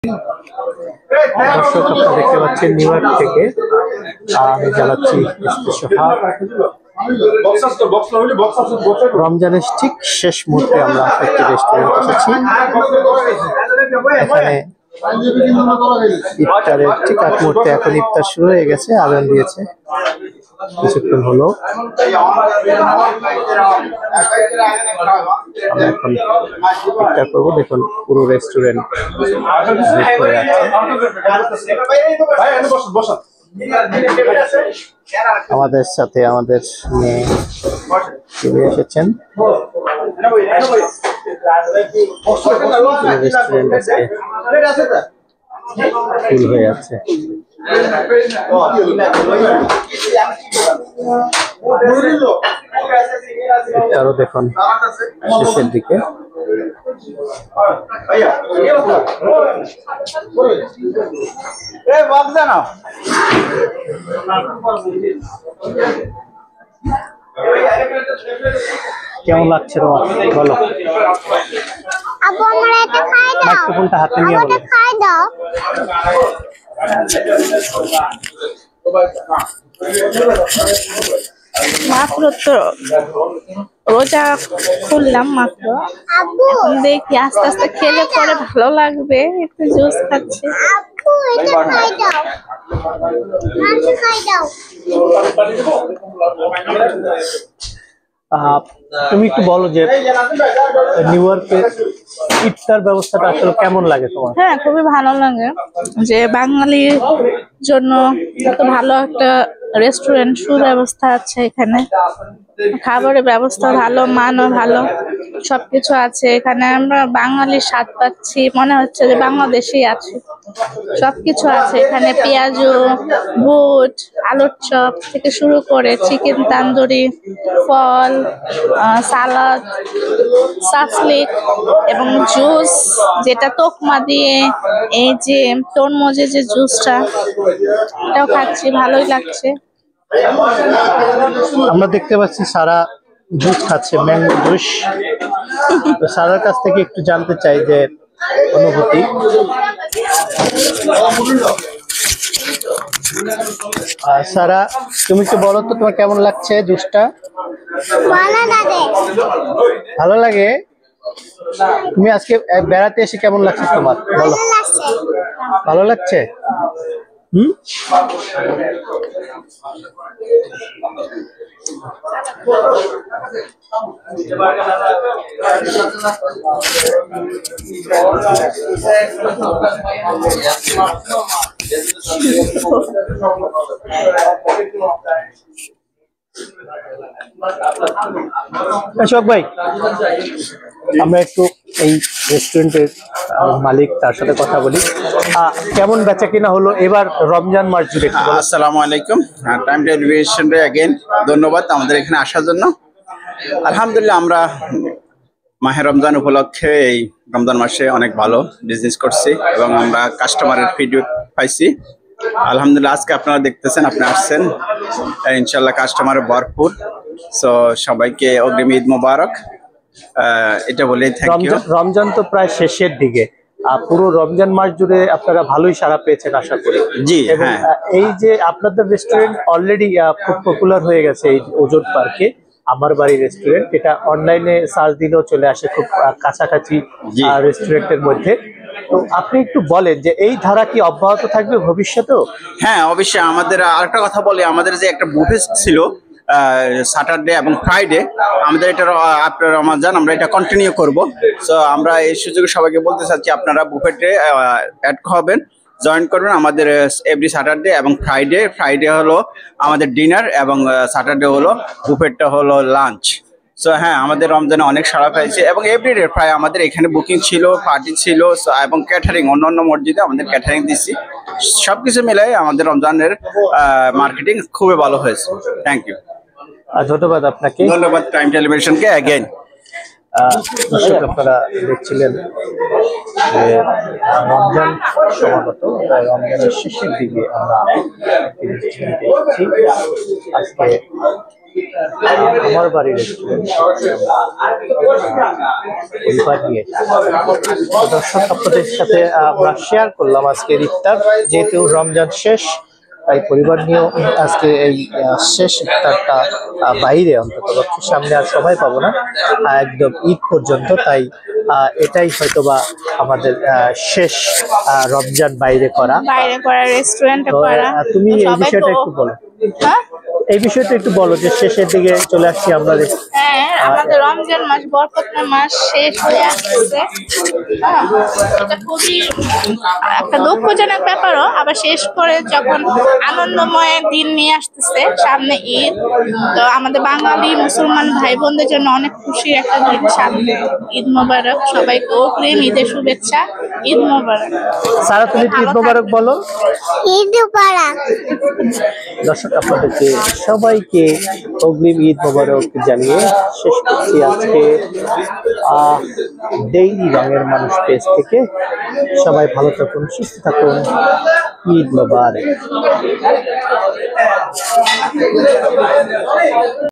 দর্শক আপনারা দেখতে পাচ্ছেন নিউ ইয়র্ক থেকে আমি চালাচ্ছি রমজানের ঠিক শেষ মুহূর্তে আমরা একটি রেস্টুরেন্ট এসেছি। এখানে ইফতারের ঠিক আগ মুহূর্তে এখন ইফতার শুরু হয়ে গেছে, আজান দিয়েছে কিছুক্ষণ হলো। আমরা এখন ইফতার করবো। দেখুন পুরো রেস্টুরেন্ট হয়ে আছে। আমাদের সাথে আমাদের মেয়ে চলে এসেছেন। রেস্টুরেন্ট আজকে ফুল হয়ে আছে। ইফতারও দেখুন শেষের দিকে। কেমন লাগছে তোমার বলো? মাইক্রোফোনটা হাতে নিয়ে বলো। মাত্র তো রোজা খুললাম মাত্র, এখন দেখি আস্তে আস্তে খেলে পরে ভালো লাগবে। একটু জুস খাচ্ছি। তুমি একটু বলো যে নিউ ইয়র্কের ইফতার ব্যবস্থাটা আসলে কেমন লাগে তোমার? হ্যাঁ, খুবই ভালো লাগে যে বাঙালির জন্য এত ভালো একটা রেস্টুরেন্ট, সুব্যবস্থা আছে এখানে। খাবারের ব্যবস্থা ভালো, মানও ভালো, সবকিছু আছে এখানে। আমরা বাঙালির স্বাদ পাচ্ছি, মনে হচ্ছে যে বাংলাদেশেই আছি। সবকিছু আছে এখানে, পেঁয়াজু, বুট, আলুর চপ থেকে শুরু করে চিকেন তান্দুরি, ফল, সালাদ, সাসলিক এবং জুস, যেটা তোকমা দিয়ে এই যে তরমুজের যে জুসটা, এটাও খাচ্ছি, ভালোই লাগছে। আমরা দেখতে পাচ্ছি সারা জুস খাচ্ছে, ম্যাঙ্গো জুস। তো সারার কাছ থেকে একটু জানতে চাই যে অনুভূতি। সারা, তুমি একটু বলো তো তোমার কেমন লাগছে জুসটা? ভালো লাগে। তুমি আজকে বেড়াতে এসে কেমন লাগছে তোমার বলো? ভালো লাগছে। অশোক ভাই, আমরা একটু এই রেস্টুরেন্টের মালিক, তার সাথে কথা বলি। কেমন বেচা কিনা হলো এবার রমজান মাস জুড়ে? আসসালামু আলাইকুম, টাইম টেলিভিশন অ্যাগেন ধন্যবাদ আমাদের এখানে আসার জন্য। আলহামদুলিল্লাহ, আমরা মাহে রমজান উপলক্ষে এই রমজান মাসে অনেক ভালো বিজনেস করছি এবং আমরা কাস্টমারের ফিডব্যাক পাইছি। আলহামদুলিল্লাহ, আজকে আপনারা দেখতেছেন, আপনি আসছেন, ইনশাল্লাহ কাস্টমার ভরপুর। সো সবাইকে অগ্রিম ঈদ মোবারক, এটা বলেই থ্যাংক ইউ। রমজান তো প্রায় শেষের দিকে, পুরো রমজান মাস জুড়ে আপনারা ভালোই সাড়া পেয়েছেন আশা করি। জি হ্যাঁ, এই যে আপনাদের রেস্টুরেন্ট অলরেডি খুব পপুলার হয়ে গেছে এই ওজন পার্কে, আমার বাড়ি রেস্টুরেন্ট, এটা অনলাইনে সার্চ দিলেও চলে আসে, খুব কাছাকাছি রেস্টুরেন্টের মধ্যে। তো আপনি একটু বলেন যে এই ধারা কি অব্যাহত থাকবে ভবিষ্যতেও? হ্যাঁ অবশ্যই। আমাদের আরেকটা কথা বলি, আমাদের যে একটা বুফে ছিল স্যাটারডে এবং ফ্রাইডে, আমাদের এটা আপনার রমজান আমরা এটা কন্টিনিউ করব। সো আমরা এই সুযোগে সবাইকে বলতে চাচ্ছি, আপনারা বুফেটে অ্যাড হবেন, জয়েন করবেন আমাদের এভরি স্যাটারডে এবং ফ্রাইডে। ফ্রাইডে হলো আমাদের ডিনার এবং স্যাটারডে হলো বুফেটটা হলো লাঞ্চ। সো হ্যাঁ, আমাদের রমজানে অনেক সাড়া পেয়েছে এবং এভরিডে প্রায় আমাদের এখানে বুকিং ছিল, পার্টি ছিল এবং ক্যাটারিং, অন্য মসজিদে আমাদের ক্যাটারিং দিচ্ছি। সবকিছু মিলাই আমাদের রমজানের মার্কেটিং খুবই ভালো হয়েছে। থ্যাংক ইউ, ধন্যবাদ আপনাকে। ধন্যবাদ টাইম টেলিভিশনকে অ্যাগেন। দর্শক আপনারা দেখছিলেন যে রমজান সমাগত, রমজানের শেষের দিকে আমরা একটি রেস্টুরেন্টে এসেছি। আজকে আমার বাড়ির রেস্টুরেন্ট পরিবার নিয়ে দর্শক আপনাদের সাথে আমরা শেয়ার করলাম আজকের ইফতার। যেহেতু রমজান শেষ, তাই পরিবার নিয়েও আজকে এই শেষ ইফতারটা বাইরে, অন্তত সামনে আর সময় পাবো না একদম ঈদ পর্যন্ত, তাই এটাই হয়তোবা আমাদের শেষ রমজান বাইরে করা রেস্টুরেন্টে তো, করা। তুমি এই বিষয়টা একটু বলো। হ্যাঁ, এই বিষয়টা একটু বলো যে শেষের দিকে চলে আসছি আমরা। হ্যাঁ, আমাদের রমজান মাস, বরকতময় মাস শেষ হয়ে আসছে। হ্যাঁ, এটা খুবই একটা দুঃখজনক ব্যাপারও, আবার শেষ করে যখন আনন্দময় দিন নিয়ে আসতেছে সামনে ঈদ, তো আমাদের বাঙালি মুসলমান ভাই বোনদের জন্য অনেক খুশির একটা দিন সামনে। ঈদ মোবারক সবাইকে, অগ্রিম ঈদের শুভেচ্ছা। ঈদ মোবারক। সারা, তুমি ঈদ মোবারক বলো। ঈদ মোবারক। দর্শক আপনাদেরকে সবাইকে অগ্রিম ঈদ মোবারক জানিয়ে শেষ করছি আজকে ডেইলি রঙের মানুষ পেজ থেকে। সবাই ভালো থাকুন, সুস্থ থাকুন। ঈদ মোবারক।